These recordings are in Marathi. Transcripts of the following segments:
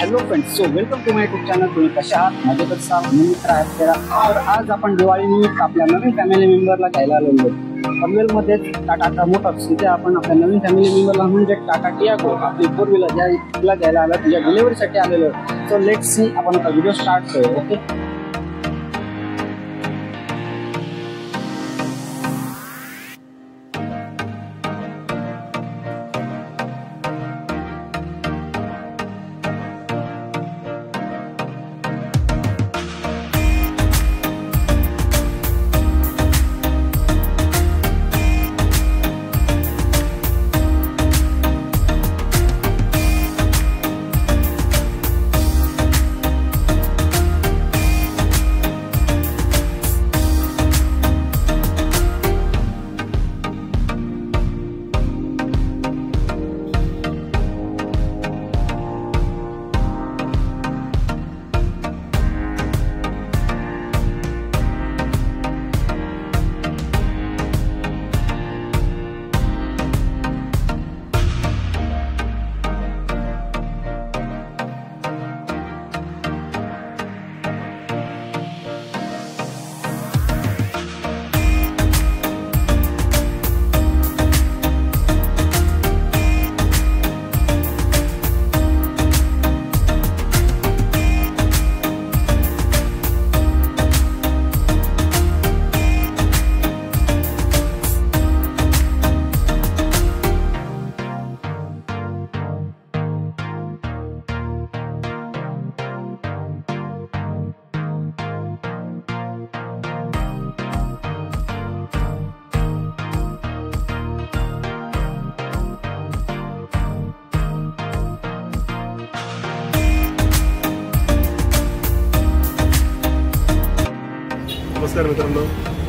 Hello friends, so welcome to my YouTube channel. तुम्ही कशा आहात? मजेत असाल? मी मित्र आहेत तेरा। तर आज आपण दिवाळी निमित्त आपल्या नवीन फॅमिली मेंबरला घ्यायला आलेलो आहोत। पनवेलमध्ये टाटा मोटर्स इथे आपण आपल्या नवीन फॅमिली मेंबरला म्हणजे टाटा टियागो आपली 4 व्हीलर ज्याला घ्यायला आलो, तुझ्या डिलिव्हरीसाठी आलेलो। सो लेट्स सी, आपण आता व्हिडिओ स्टार्ट करू। ओके, नमस्कार मित्रांनो,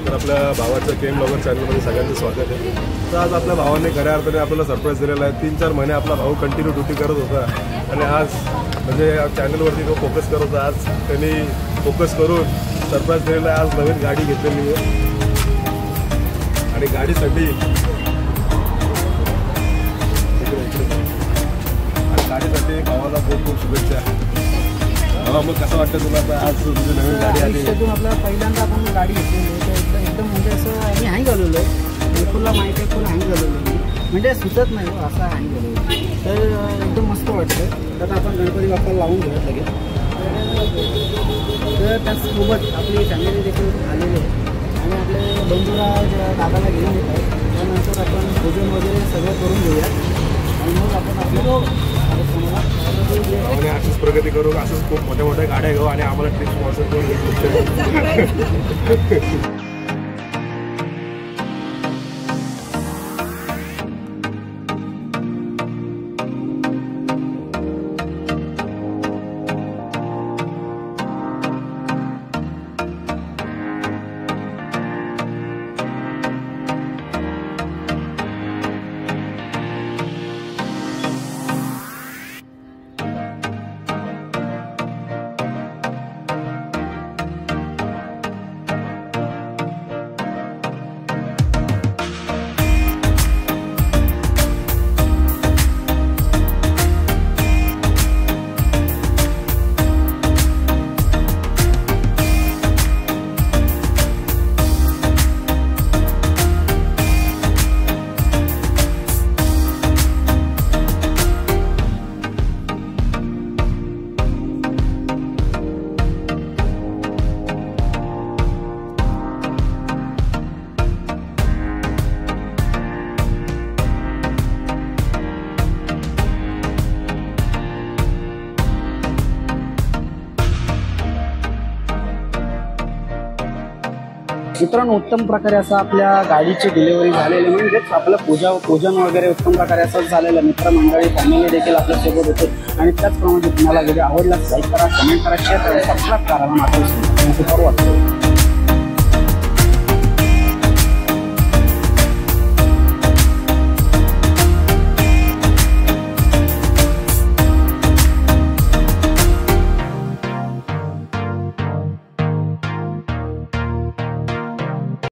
तर आपल्या भावाच्या केम ब्लॉगर चॅनलमध्ये सगळ्यांचं स्वागत आहे। तर आज आपल्या भावाने खऱ्या अर्थाने आपल्याला सरप्राईज दिलेला आहे। 3-4 महिने आपला भाऊ कंटिन्यू ड्युटी करत होता आणि आज म्हणजे चॅनलवरती तो फोकस करत होता। आज त्यांनी फोकस करून सरप्राईज दिलेला आहे। आज नवीन गाडी घेतलेली आहे आणि गाडीसाठी भावाला खूप खूप शुभेच्छा। मग कसं वाटतं तुला आता आज तुझी नवीन गाडी आली? आपल्याला पहिल्यांदा आपण गाडी घेतलेली एकदम म्हणजे असं आम्ही हँग झालेलो आहे। फुलला माहिती आहे, फुल हँग झालेलो आहे, म्हणजे सुचत नाही असा हँग झालेलो आहे। तर एकदम मस्त वाटतं। तर आपण गणपती बाप्पाला लावून घेऊयात लगेच। तर त्याचसोबत आपली फॅमिली देखील आलेली आहे आणि आपले बंधूला दादाला घेऊन येत आहेत। त्यानंतर आपण भोजन वगैरे सगळं करून घेऊया आणि मग आपण आपल्या आणि असंच प्रगती करू, असंच खूप मोठ्या मोठ्या गाड्या घेऊ आणि आम्हाला ट्रिप स्पॉन्सर करून मित्रांनो, उत्तम प्रकारे असं आपल्या गाडीची डिलिव्हरी झालेली, म्हणजेच आपलं पूजन वगैरे उत्तम प्रकारे असं झालेलं। मित्रमंडळी फॅमिली देखील आपल्यासोबत होते आणि त्याचप्रमाणे तुम्हाला व्हिडिओ आवडला लाईक करा, कमेंट करा, शेअर करा, सबस्क्राईब करा। मला मात्र